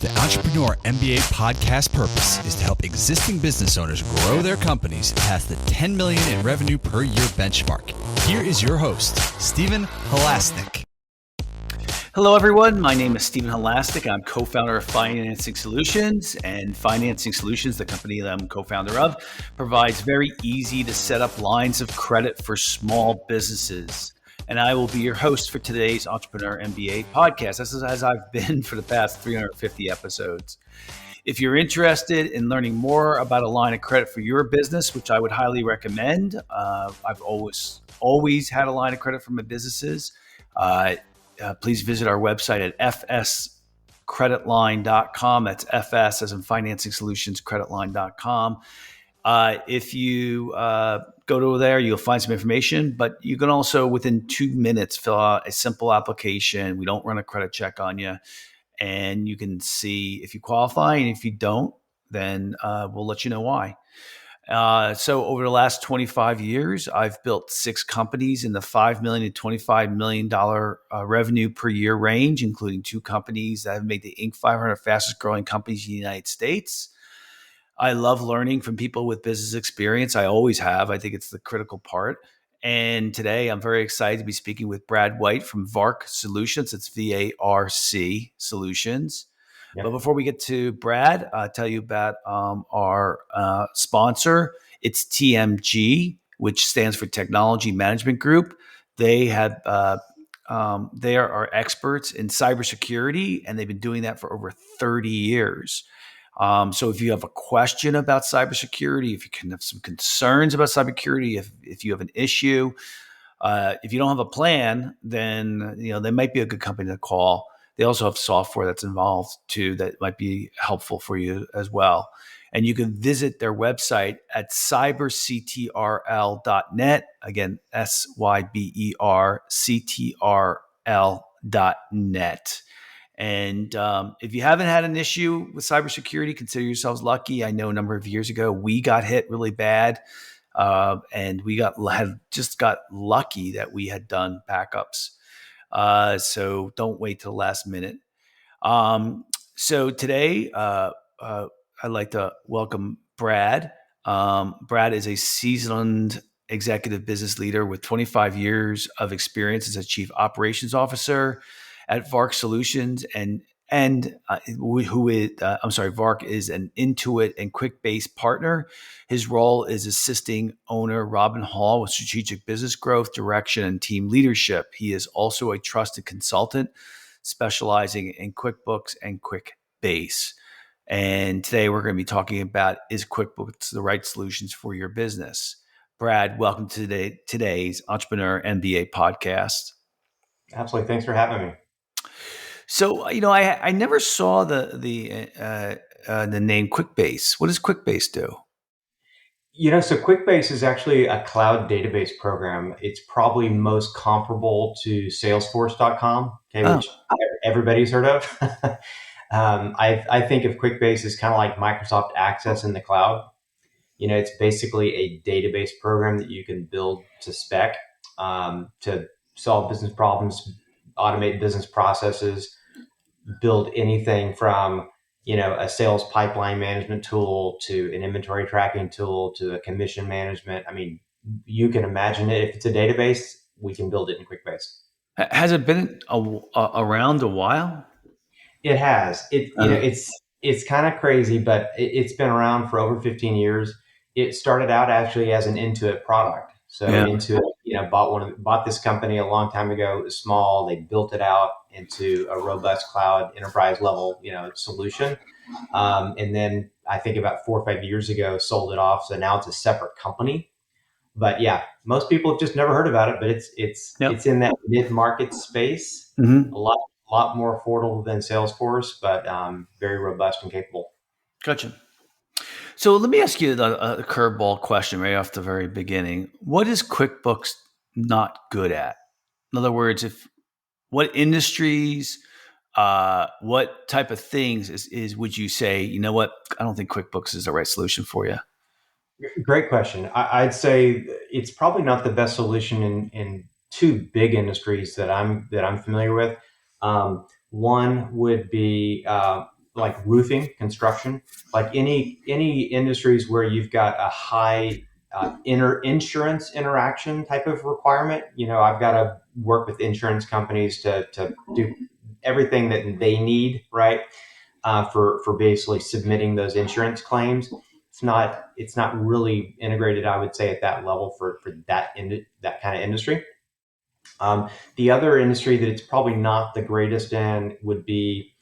The Entrepreneur MBA podcast purpose is to help existing business owners grow their companies past the 10 million in revenue per year benchmark. Here is your host, Stephen Halasnik. Hello, everyone. My name is Stephen Halasnik. I'm co-founder of Financing Solutions, and Financing Solutions, the company that I'm co-founder of, provides very easy to set up lines of credit for small businesses. And I will be your host for today's Entrepreneur MBA podcast. This is as I've been for the past 350 episodes. If you're interested in learning more about a line of credit for your business, which I would highly recommend, I've always had a line of credit for my businesses. Please visit our website at fscreditline.com. That's FS as in Financing Solutions, creditline.com. If you go to there, you'll find some information, but you can also, within 2 minutes, fill out a simple application. We don't run a credit check on you, and you can see if you qualify. And if you don't, then we'll let you know why. So over the last 25 years, I've built 6 companies in the $5 million to $25 million revenue per year range, including 2 companies that have made the Inc. 500 fastest growing companies in the United States. I love learning from people with business experience. I always have. I think it's the critical part. And today I'm very excited to be speaking with Brad White from VARC Solutions. It's VARC Solutions. Yep. But before we get to Brad, I'll tell you about our sponsor. It's TMG, which stands for Technology Management Group. They are our experts in cybersecurity, and they've been doing that for over 30 years. So if you have a question about cybersecurity, if you can have some concerns about cybersecurity, if you have an issue, if you don't have a plan, then they might be a good company to call. They also have software that's involved too that might be helpful for you as well. And you can visit their website at cyberctrl.net. Again, cyberctrl.net. And if you haven't had an issue with cybersecurity, consider yourselves lucky. I know a number of years ago, we got hit really bad. And we got lucky that we had done backups. So don't wait till the last minute. So today, I'd like to welcome Brad. Brad is a seasoned executive business leader with 25 years of experience as a chief operations officer at VARC Solutions, VARC is an Intuit and Quickbase partner. His role is assisting owner Robin Hall with strategic business growth, direction, and team leadership. He is also a trusted consultant specializing in QuickBooks and Quickbase. And today we're going to be talking about, is QuickBooks the right solutions for your business? Brad, welcome to today's Entrepreneur MBA podcast. Absolutely. Thanks for having me. So, I never saw the name Quickbase. What does Quickbase do? So Quickbase is actually a cloud database program. It's probably most comparable to Salesforce.com, which everybody's heard of. I think of Quickbase as kind of like Microsoft Access in the cloud. It's basically a database program that you can build to spec to solve business problems, automate business processes, build anything from, a sales pipeline management tool to an inventory tracking tool to a commission management. I mean, you can imagine it. If it's a database, we can build it in Quickbase. Has it been around a while? It has. It's kind of crazy, but it's been around for over 15 years. It started out actually as an Intuit product. So Intuit, bought this company a long time ago. It was small. They built it out into a robust cloud enterprise level, solution. And then I think about 4 or 5 years ago, sold it off. So now it's a separate company. But yeah, most people have just never heard about it. But it's in that mid-market space. Mm-hmm. A lot more affordable than Salesforce, but very robust and capable. Gotcha. So let me ask you a curveball question right off the very beginning. What is QuickBooks not good at? In other words, what industries, what type of things is would you say, I don't think QuickBooks is the right solution for you? Great question. I'd say it's probably not the best solution in 2 big industries that I'm familiar with. One would be like roofing, construction, like any industries where you've got a high insurance interaction type of requirement. I've got to work with insurance companies to do everything that they need, right? For basically submitting those insurance claims. It's not really integrated, I would say, at that level for that kind of industry. The other industry that it's probably not the greatest in would be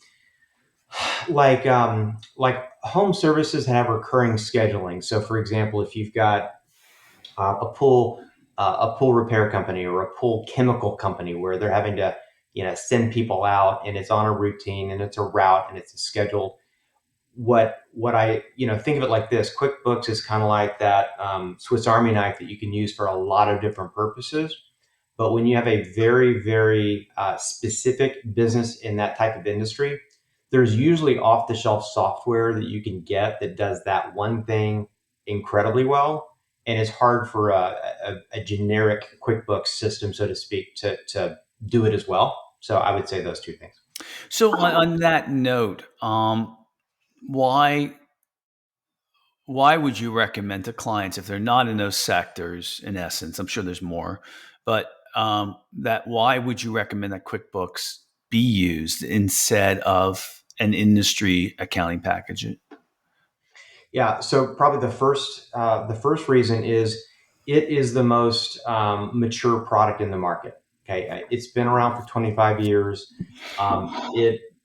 like home services that have recurring scheduling. So, for example, if you've got a pool repair company or a pool chemical company where they're having to send people out, and it's on a routine and it's a route and it's a scheduled. What I think of it like this: QuickBooks is kind of like that Swiss Army knife that you can use for a lot of different purposes. But when you have a very, very specific business in that type of industry, there's usually off the shelf software that you can get that does that one thing incredibly well. And it's hard for a generic QuickBooks system, so to speak, to do it as well. So I would say those two things. So on that note, why would you recommend to clients if they're not in those sectors? In essence, I'm sure there's more, but that why would you recommend that QuickBooks be used instead of an industry accounting package? Yeah, so probably the first reason is it is the most mature product in the market. Okay, it's been around for 25 years.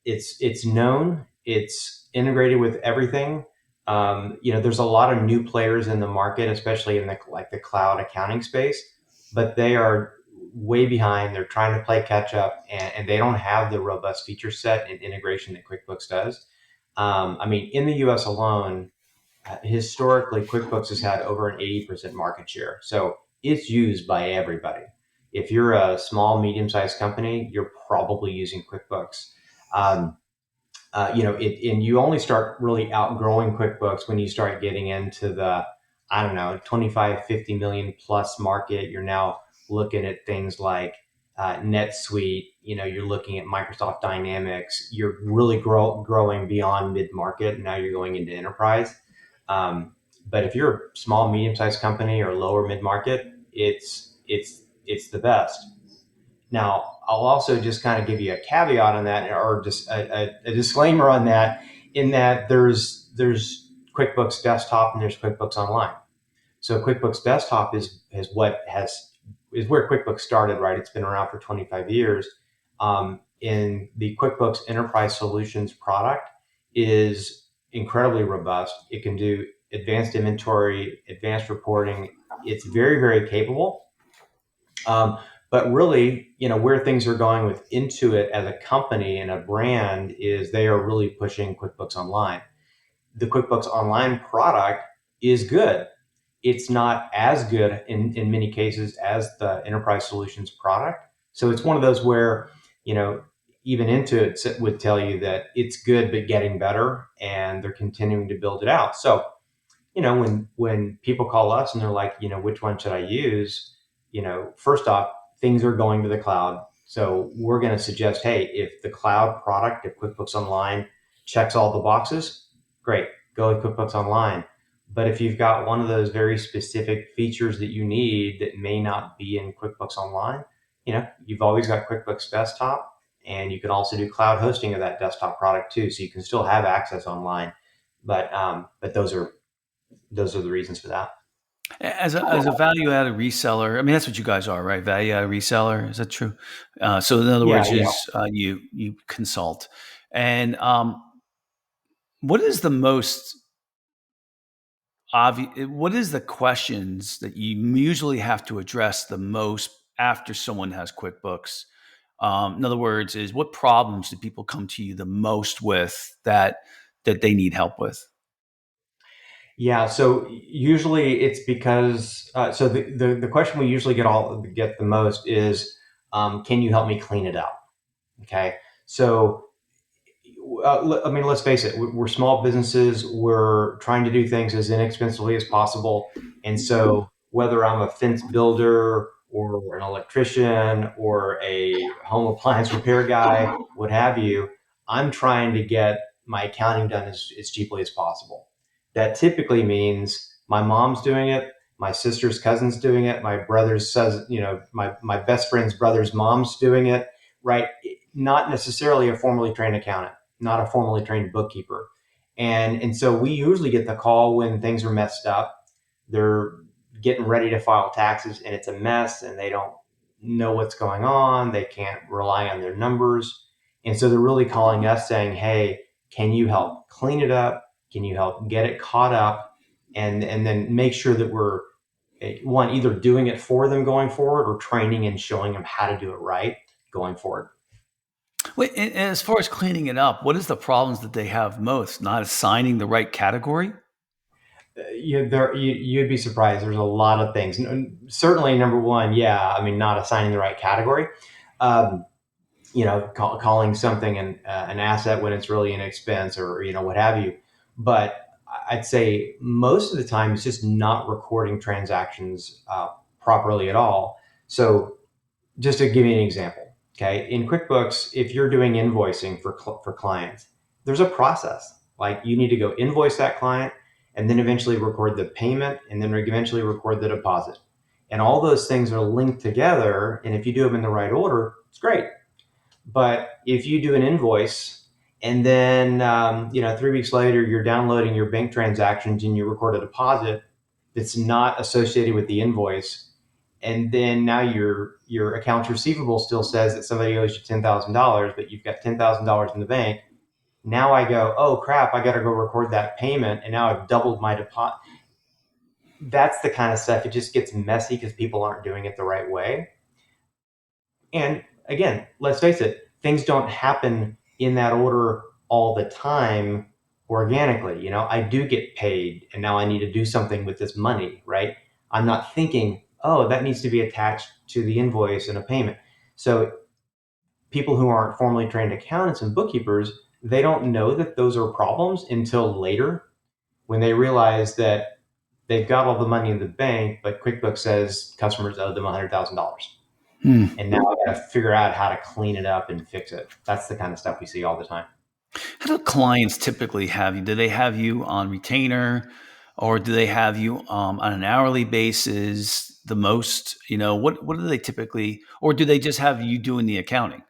It's known. It's integrated with everything. There's a lot of new players in the market, especially in the cloud accounting space, but they are way behind. They're trying to play catch up, and they don't have the robust feature set and integration that QuickBooks does. In the U.S. alone, historically, QuickBooks has had over an 80% market share. So it's used by everybody. If you're a small, medium-sized company, you're probably using QuickBooks. And you only start really outgrowing QuickBooks when you start getting into the, I don't know, 25, 50 million plus market. You're now looking at things like NetSuite. You're looking at Microsoft Dynamics. You're really growing beyond mid-market. And now you're going into enterprise. But if you're a small, medium-sized company or lower mid-market, it's the best. Now, I'll also just kind of give you a caveat on that, or just a disclaimer on that, in that there's QuickBooks Desktop and there's QuickBooks Online. So QuickBooks Desktop is where QuickBooks started, right? It's been around for 25 years. In the QuickBooks Enterprise Solutions product is incredibly robust. It can do advanced inventory, advanced reporting. It's very, very capable. But really, where things are going with Intuit as a company and a brand is they are really pushing QuickBooks Online. The QuickBooks Online product is good. It's not as good in many cases as the Enterprise Solutions product. So it's one of those where, even Intuit would tell you that it's good, but getting better, and they're continuing to build it out. So, when people call us and they're like, which one should I use? First off, things are going to the cloud. So we're going to suggest, hey, if the cloud product, if QuickBooks Online checks all the boxes, great, go with QuickBooks Online. But if you've got one of those very specific features that you need that may not be in QuickBooks Online, you've always got QuickBooks Desktop, and you can also do cloud hosting of that desktop product too. So you can still have access online, but those are the reasons for that. As a value-added reseller, that's what you guys are, right? Value-added reseller, is that true? So in other words, you consult. And what is the most obvious? What is the questions that you usually have to address the most after someone has QuickBooks? In other words, is what problems do people come to you the most with that they need help with? Yeah, so usually it's because the question we usually get the most is, can you help me clean it up? Okay, so let's face it, we're small businesses. We're trying to do things as inexpensively as possible, and so whether I'm a fence builder or an electrician or a home appliance repair guy, what have you, I'm trying to get my accounting done as cheaply as possible. That typically means my mom's doing it, my sister's cousin's doing it, my brother's says, my best friend's brother's mom's doing it, right? Not necessarily a formally trained accountant, not a formally trained bookkeeper. And so we usually get the call when things are messed up. They're getting ready to file taxes and it's a mess and they don't know what's going on. They can't rely on their numbers. And so they're really calling us saying, hey, can you help clean it up? Can you help get it caught up? And then make sure that we're, one, either doing it for them going forward or training and showing them how to do it right going forward. Wait, and as far as cleaning it up, what is the problems that they have most? Not assigning the right category? You'd be surprised. There's a lot of things. Certainly, number one, not assigning the right category. Calling something an asset when it's really an expense, or what have you. But I'd say most of the time it's just not recording transactions properly at all. So, just to give you an example, okay, in QuickBooks, if you're doing invoicing for clients, there's a process. Like you need to go invoice that client, and then eventually record the payment, and then eventually record the deposit. And all those things are linked together. And if you do them in the right order, it's great. But if you do an invoice and then, 3 weeks later, you're downloading your bank transactions and you record a deposit that's not associated with the invoice, and then now your accounts receivable still says that somebody owes you $10,000, but you've got $10,000 in the bank. Now I go, oh crap, I got to go record that payment, and now I've doubled my deposit. That's the kind of stuff. It just gets messy because people aren't doing it the right way. And again, let's face it, things don't happen in that order all the time organically. I do get paid and now I need to do something with this money, right? I'm not thinking, oh, that needs to be attached to the invoice and a payment. So people who aren't formally trained accountants and bookkeepers, they don't know that those are problems until later, when they realize that they've got all the money in the bank, but QuickBooks says customers owe them $100,000. And now I got to figure out how to clean it up and fix it. That's the kind of stuff we see all the time. How do clients typically have you? Do they have you on retainer, or do they have you on an hourly basis? The most, what do they typically, or do they just have you doing the accounting?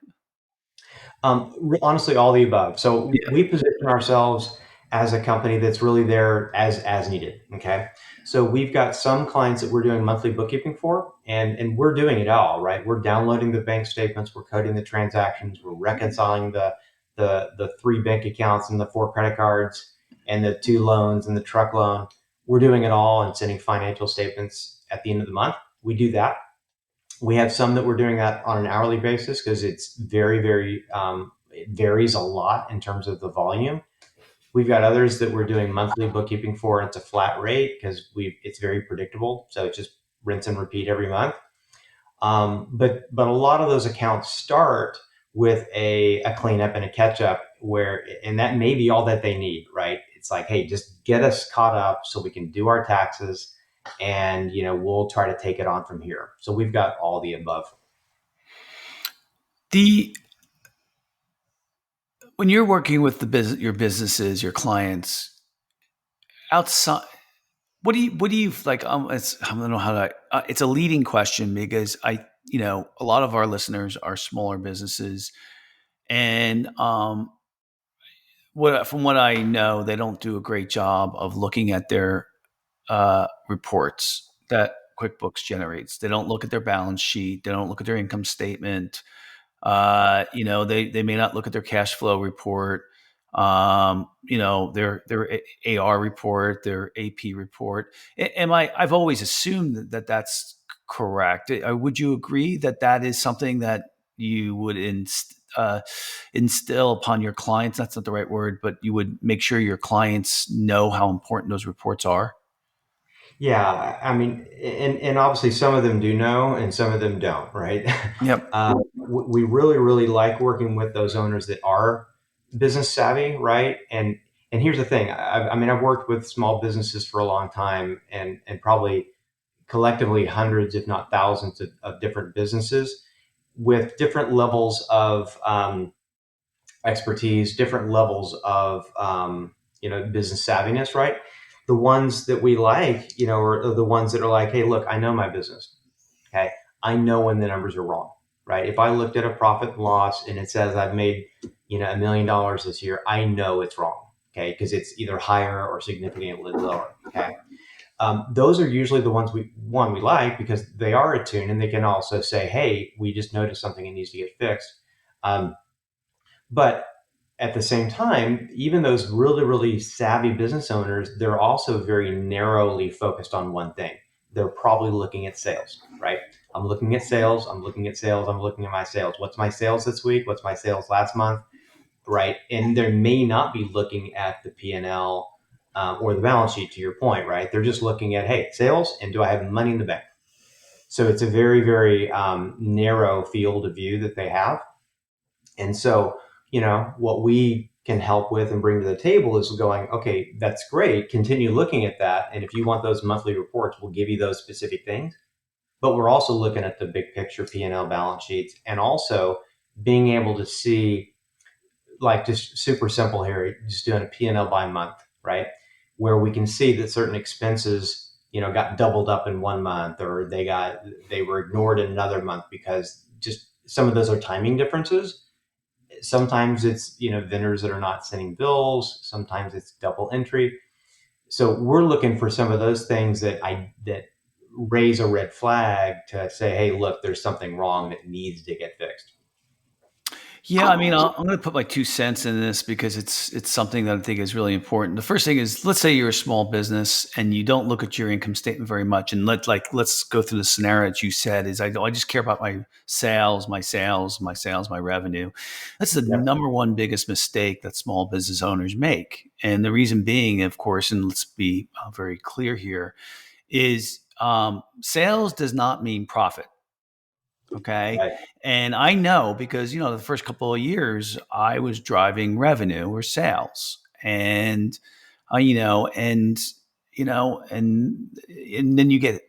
Honestly, all the above. So we position ourselves as a company that's really there as needed. Okay. So we've got some clients that we're doing monthly bookkeeping for, and we're doing it all, right? We're downloading the bank statements, we're coding the transactions, we're reconciling the 3 bank accounts and the 4 credit cards and the 2 loans and the truck loan. We're doing it all and sending financial statements at the end of the month. We do that. We have some that we're doing that on an hourly basis because it's very, very, it varies a lot in terms of the volume. We've got others that we're doing monthly bookkeeping for, and it's a flat rate because it's very predictable. So it's just rinse and repeat every month. But a lot of those accounts start with a cleanup and a catch up and that may be all that they need, right? It's like, hey, just get us caught up so we can do our taxes, and we'll try to take it on from here. So we've got all the above. When you're working with your businesses, your clients outside, what do you like? I don't know how to. It's a leading question because a lot of our listeners are smaller businesses, and from what I know, they don't do a great job of looking at their reports that QuickBooks generates. They don't look at their balance sheet. They don't look at their income statement. They may not look at their cash flow report, their AR report, their AP report. I've always assumed that that's correct. Would you agree that that is something that you would instill upon your clients? That's not the right word, but you would make sure your clients know how important those reports are? Yeah, I mean, and obviously some of them do know and some of them don't, right? Yep. We really, really like working with those owners that are business savvy, right? And here's the thing. I've worked with small businesses for a long time, and probably collectively hundreds, if not thousands of different businesses with different levels of expertise, different levels of, business savviness, right? The ones that we like, are the ones that are like, hey, look, I know my business. Okay. I know when the numbers are wrong, right? If I looked at a profit and loss and it says I've made, $1 million this year, I know it's wrong. Okay. Because it's either higher or significantly lower. Okay. Those are usually the ones we like because they are attuned and they can also say, hey, we just noticed something and needs to get fixed. But at the same time, even those really, really savvy business owners, they're also very narrowly focused on one thing. They're probably looking at sales, right? I'm looking at sales. I'm looking at sales. I'm looking at my sales. What's my sales this week? What's my sales last month? Right. And they may not be looking at the P&L or the balance sheet, to your point, right? They're just looking at, hey, sales, and do I have money in the bank? So it's a very, very narrow field of view that they have. And so, what we can help with and bring to the table is going, okay, that's great. Continue looking at that. And if you want those monthly reports, we'll give you those specific things. But we're also looking at the big picture P&L balance sheets and also being able to see, like, just super simple here, just doing a P&L by month, right? Where we can see that certain expenses, got doubled up in one month or they were ignored in another month because just some of those are timing differences. Sometimes it's, vendors that are not sending bills. Sometimes it's double entry. So we're looking for some of those things that raise a red flag to say, hey, look, there's something wrong that needs to get fixed. Yeah, I mean, I'm going to put my 2 cents in this because it's something that I think is really important. The first thing is, let's say you're a small business and you don't look at your income statement very much, and let's go through the scenario that you said. Is I just care about my sales, my revenue. That's the number one biggest mistake that small business owners make, and the reason being, of course, and let's be very clear here, is sales does not mean profit. Okay. Right. And I know because, the first couple of years I was driving revenue or sales and, and then you get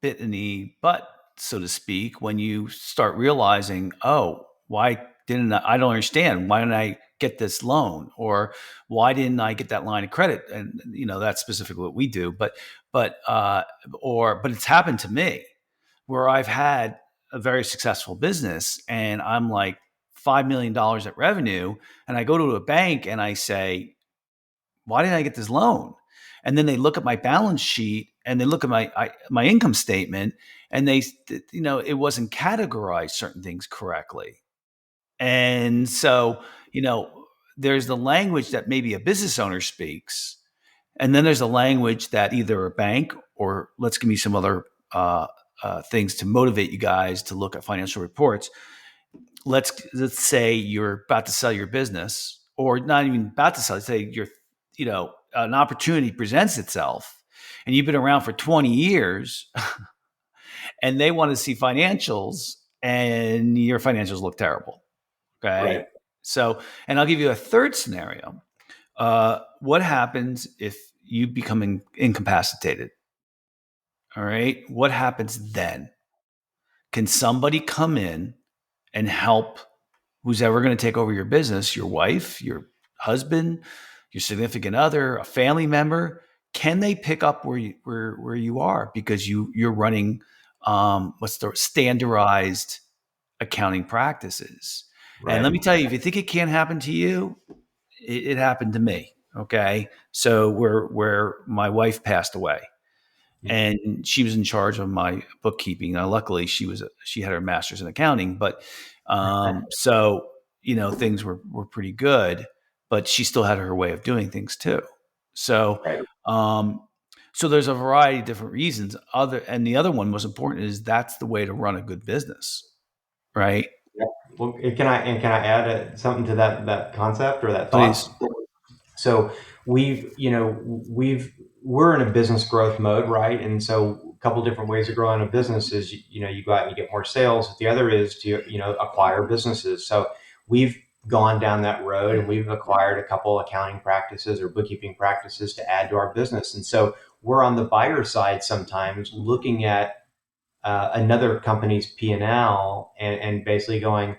bit in the butt, so to speak, when you start realizing, oh, why didn't I don't understand. Why didn't I get this loan? Or why didn't I get that line of credit? And, that's specifically what we do. But it's happened to me where I've had a very successful business and I'm like $5 million at revenue. And I go to a bank and I say, why didn't I get this loan? And then they look at my balance sheet and they look at my income statement and it wasn't categorized certain things correctly. And so, there's the language that maybe a business owner speaks. And then there's a language that either a bank or let's give me some other things to motivate you guys to look at financial reports. Let's say you're about to sell your business, or not even about to sell. Say an opportunity presents itself, and you've been around for 20 years, and they want to see financials, and your financials look terrible. Okay, Right. so, and I'll give you a third scenario. What happens if you become incapacitated? All right. What happens then? Can somebody come in and help who's ever going to take over your business, your wife, your husband, your significant other, a family member? Can they pick up where you are because you're running what's the standardized accounting practices? And Right. let me tell you, if you think it can't happen to you, it happened to me. Okay, so where my wife passed away, and she was in charge of my bookkeeping. Now, luckily, she had her master's in accounting, but so things were pretty good. But she still had her way of doing things too. So Right. so there's a variety of different reasons. And the other one most important is that's the way to run a good business, right? Yeah. Well, can I add something to that concept or that thought? Please. So we're in a business growth mode, right? And so a couple different ways of growing a business is you go out and you get more sales. The other is to acquire businesses. So we've gone down that road and we've acquired a couple accounting practices or bookkeeping practices to add to our business. And so we're on the buyer side sometimes looking at another company's P&L and basically going,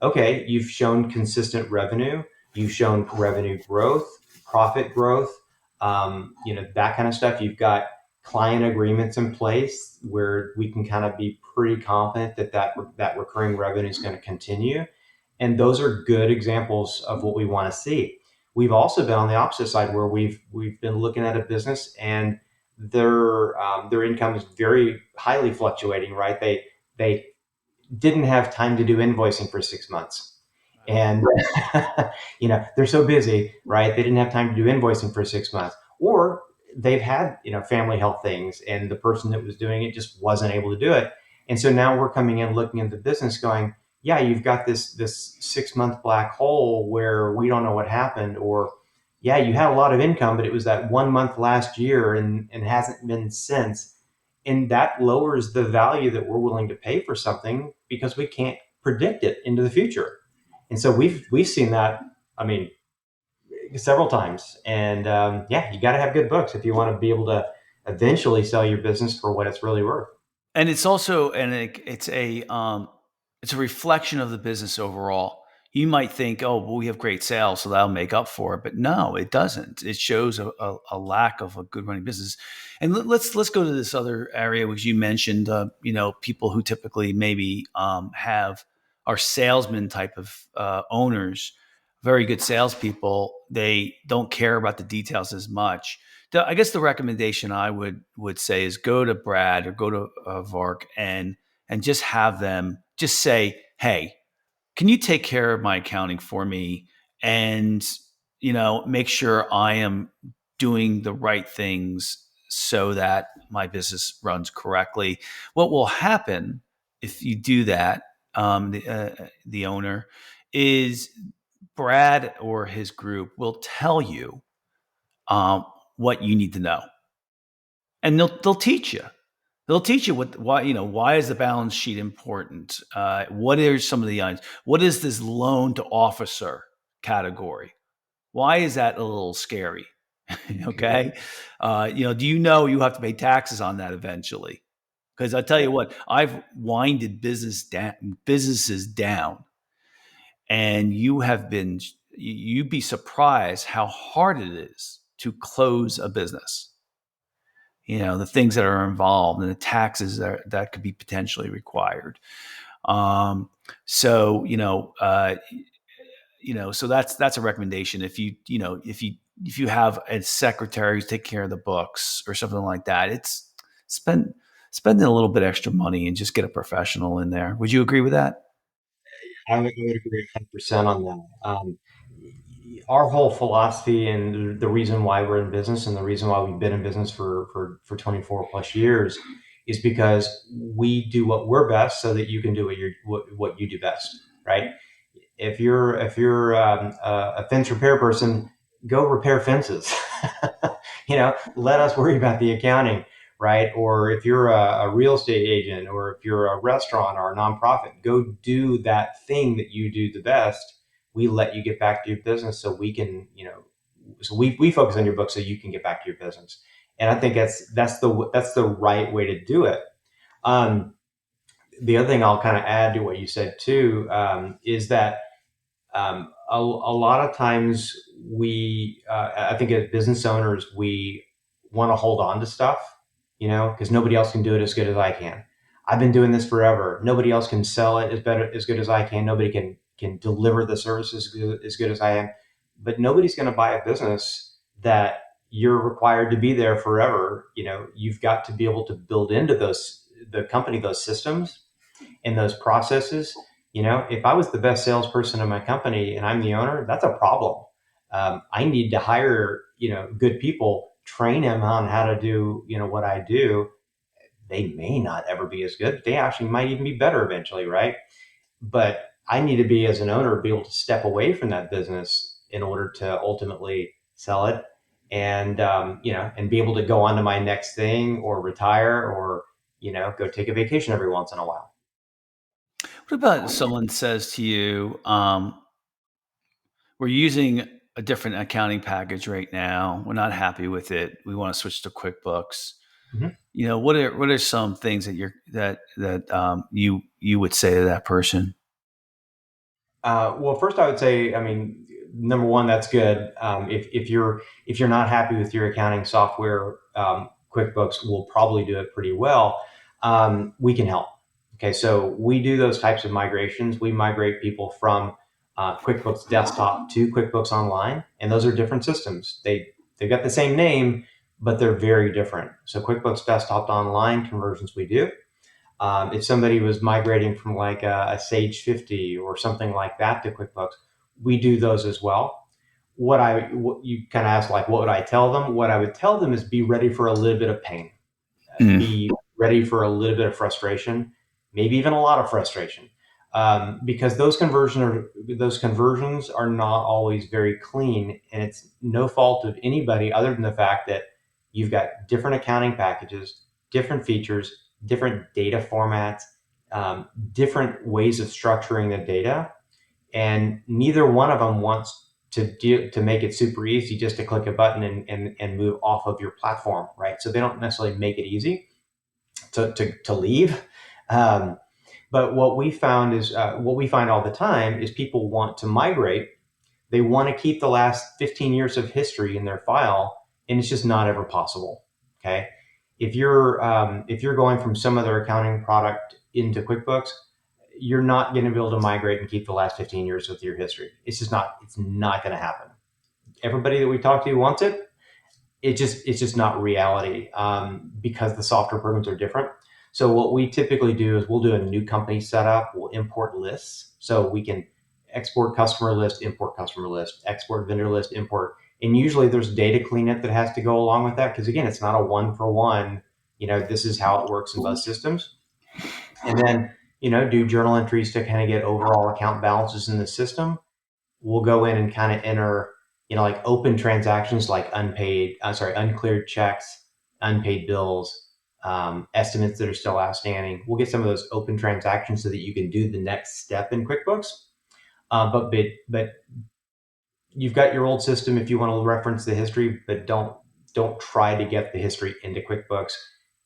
okay, you've shown consistent revenue, you've shown revenue growth, profit growth, that kind of stuff. You've got client agreements in place where we can kind of be pretty confident that recurring revenue is going to continue. And those are good examples of what we want to see. We've also been on the opposite side where we've been looking at a business and their income is very highly fluctuating. Right? They didn't have time to do invoicing for 6 months. And, they're so busy, right? They didn't have time to do invoicing for 6 months. Or they've had, family health things and the person that was doing it just wasn't able to do it. And so now we're coming in looking at the business going, yeah, you've got this 6 month black hole where we don't know what happened. Or, yeah, you had a lot of income, but it was that 1 month last year and hasn't been since. And that lowers the value that we're willing to pay for something because we can't predict it into the future. And so we've seen that, I mean, several times. And you got to have good books if you want to be able to eventually sell your business for what it's really worth. And it's also, it's a reflection of the business overall. You might think, oh, well, we have great sales, so that'll make up for it. But no, it doesn't. It shows a lack of a good running business. And let's go to this other area, which you mentioned. People who typically maybe are salesman type of owners, very good salespeople. They don't care about the details as much. I guess the recommendation I would say is go to Brad or go to Vark and just have them just say, hey, can you take care of my accounting for me and make sure I am doing the right things so that my business runs correctly. What will happen if you do that, the owner, is Brad or his group will tell you what you need to know, and they'll teach you. They'll teach you why is the balance sheet important? What are some of the items? What is this loan to officer category? Why is that a little scary? Okay. Do you know you have to pay taxes on that eventually? Because I tell you what, I've winded businesses down, and you'd be surprised how hard it is to close a business. The things that are involved and the taxes that could be potentially required. So that's a recommendation. If you have a secretary who's take care of the books or something like that, it's spending a little bit extra money and just get a professional in there. Would you agree with that? I would agree 100% on that. Our whole philosophy and the reason why we're in business and the reason why we've been in business for 24 plus years is because we do what we're best so that you can do what you do best, right? If you're a fence repair person, go repair fences. Let us worry about the accounting, right? Or if you're a real estate agent, or if you're a restaurant or a nonprofit, go do that thing that you do the best. We let you get back to your business so we can, so we focus on your book so you can get back to your business. And I think that's the right way to do it. The other thing I'll kind of add to what you said too is that a lot of times I think as business owners, we want to hold on to stuff, because nobody else can do it as good as I can. I've been doing this forever. Nobody else can sell it as good as I can. Nobody can deliver the services as good as I am. But nobody's going to buy a business that you're required to be there forever. You've got to be able to build into the company, those systems and those processes. If I was the best salesperson in my company and I'm the owner, that's a problem. I need to hire, good people, train them on how to do, what I do. They may not ever be as good. They actually might even be better eventually, right? But I need to be, as an owner, be able to step away from that business in order to ultimately sell it, and and be able to go on to my next thing, or retire, or go take a vacation every once in a while. What about if someone says to you, we're using a different accounting package right now. We're not happy with it. We want to switch to QuickBooks. Mm-hmm. What are some things that you would say to that person? Well, first I would say, I mean, number one, that's good. If you're not happy with your accounting software, QuickBooks will probably do it pretty well. We can help. Okay, so we do those types of migrations. We migrate people from QuickBooks Desktop to QuickBooks Online, and those are different systems. They've got the same name, but they're very different. So QuickBooks Desktop to Online conversions we do. If somebody was migrating from like a Sage 50 or something like that to QuickBooks, we do those as well. What you kind of asked, like, what would I tell them? What I would tell them is be ready for a little bit of pain, be ready for a little bit of frustration, maybe even a lot of frustration, because those conversions are not always very clean, and it's no fault of anybody other than the fact that you've got different accounting packages, different features, different data formats, different ways of structuring the data, and neither one of them wants to make it super easy just to click a button and move off of your platform, right? So they don't necessarily make it easy to leave. But what we found is what we find all the time is people want to migrate. They want to keep the last 15 years of history in their file, and it's just not ever possible. Okay, if you're going from some other accounting product into QuickBooks, you're not going to be able to migrate and keep the last 15 years of your history. It's not going to happen. Everybody that we talk to wants it. It's just not reality, because the software programs are different. So what we typically do is we'll do a new company setup. We'll import lists, so we can export customer list, import customer list, export vendor list, import. And usually there's data cleanup that has to go along with that, because again, it's not a one for one. This is how it works in both systems. And then do journal entries to kind of get overall account balances in the system. We'll go in and kind of enter, like open transactions, like uncleared checks, unpaid bills, estimates that are still outstanding. We'll get some of those open transactions so that you can do the next step in QuickBooks. But you've got your old system if you want to reference the history, but don't try to get the history into QuickBooks.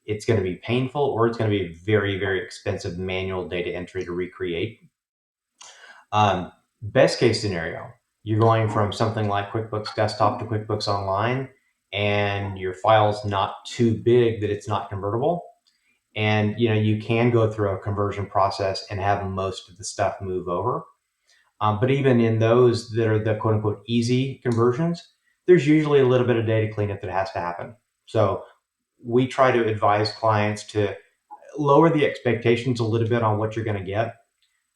It's going to be painful, or it's going to be very, very expensive manual data entry to recreate. Best case scenario, you're going from something like QuickBooks Desktop to QuickBooks Online, and your file's not too big that it's not convertible. And you can go through a conversion process and have most of the stuff move over. But even in those that are the quote unquote easy conversions, there's usually a little bit of data cleanup that has to happen. So we try to advise clients to lower the expectations a little bit on what you're going to get.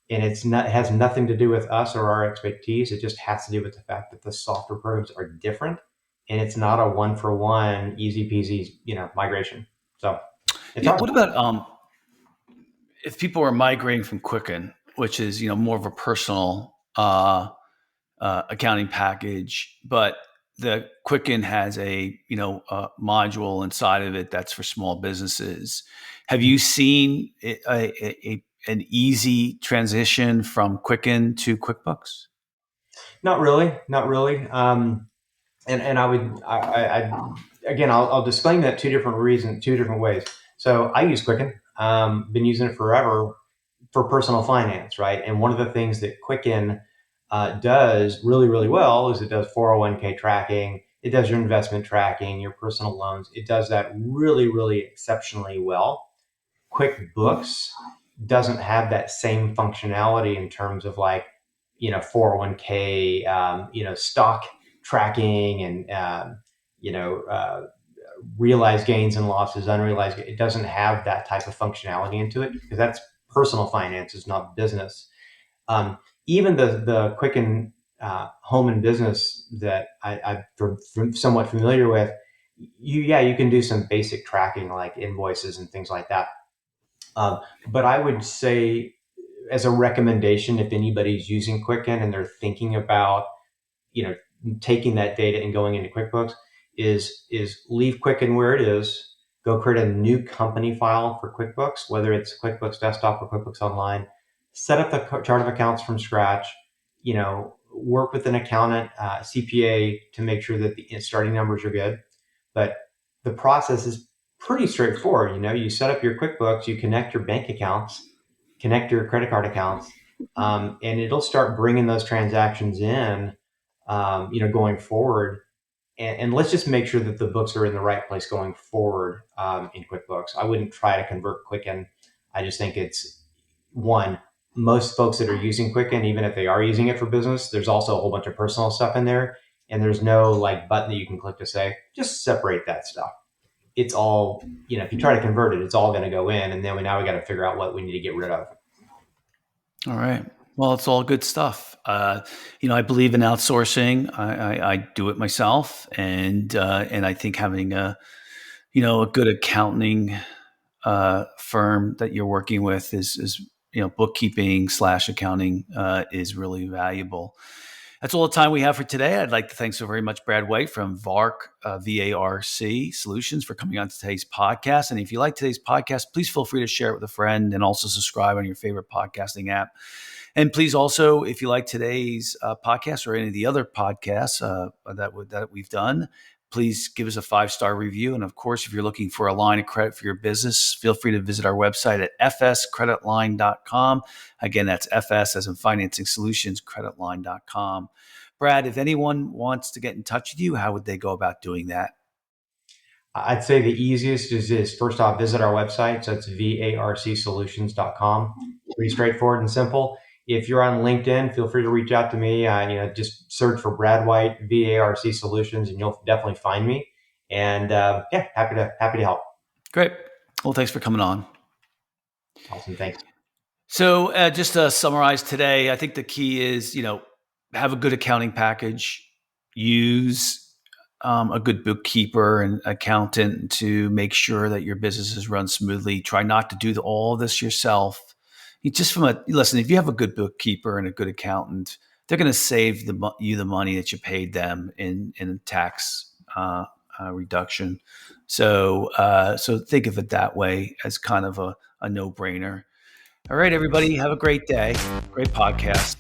And it has nothing to do with us or our expertise. It just has to do with the fact that the software programs are different, and it's not a one for one, easy peasy, migration. So it's hard. What about if people are migrating from Quicken, which is more of a personal accounting package, but the Quicken has a module inside of it that's for small businesses. Have you seen an easy transition from Quicken to QuickBooks? Not really. And again, I'll disclaim that two different ways. So I use Quicken. Been using it forever for personal finance, right? And one of the things that Quicken does really, really well is it does 401k tracking. It does your investment tracking, your personal loans. It does that really, really exceptionally well. QuickBooks doesn't have that same functionality in terms of 401k, stock tracking and, realized gains and losses, unrealized. It doesn't have that type of functionality into it because that's personal finances, not business. Even the Quicken home and business that I'm somewhat familiar with, you can do some basic tracking like invoices and things like that. But I would say, as a recommendation, if anybody's using Quicken and they're thinking about, taking that data and going into QuickBooks, is leave Quicken where it is. Go create a new company file for QuickBooks, whether it's QuickBooks Desktop or QuickBooks Online. Set up the chart of accounts from scratch. Work with an accountant, CPA, to make sure that the starting numbers are good. But the process is pretty straightforward. You set up your QuickBooks, you connect your bank accounts, connect your credit card accounts, and it'll start bringing those transactions in, going forward. And let's just make sure that the books are in the right place going forward in QuickBooks. I wouldn't try to convert Quicken. I just think it's one, most folks that are using Quicken, even if they are using it for business, there's also a whole bunch of personal stuff in there. And there's no like button that you can click to say, just separate that stuff. It's all, if you try to convert it, it's all going to go in. And then we got to figure out what we need to get rid of. All right. Well, it's all good stuff. I believe in outsourcing. I do it myself, and I think having a good accounting firm that you're working with is bookkeeping / accounting is really valuable. That's all the time we have for today. I'd like to thank so very much Brad White from VARC, VARC Solutions for coming on to today's podcast. And if you like today's podcast, please feel free to share it with a friend and also subscribe on your favorite podcasting app. And please also, if you like today's podcast or any of the other podcasts that we've done, please give us a 5-star review. And of course, if you're looking for a line of credit for your business, feel free to visit our website at fscreditline.com. Again, that's FS as in Financing Solutions, creditline.com. Brad, if anyone wants to get in touch with you, how would they go about doing that? I'd say the easiest is first off, visit our website. So it's varcsolutions.com. Pretty straightforward and simple. If you're on LinkedIn, feel free to reach out to me. Just search for Brad White, VARC Solutions, and you'll definitely find me. And happy to help. Great. Well, thanks for coming on. Awesome. Thanks. So just to summarize today, I think the key is, have a good accounting package, use a good bookkeeper and accountant to make sure that your business is run smoothly. Try not to do all this yourself. Listen, if you have a good bookkeeper and a good accountant, they're going to save you the money that you paid them in tax reduction. So think of it that way as kind of a no-brainer. All right, everybody, have a great day. Great podcast.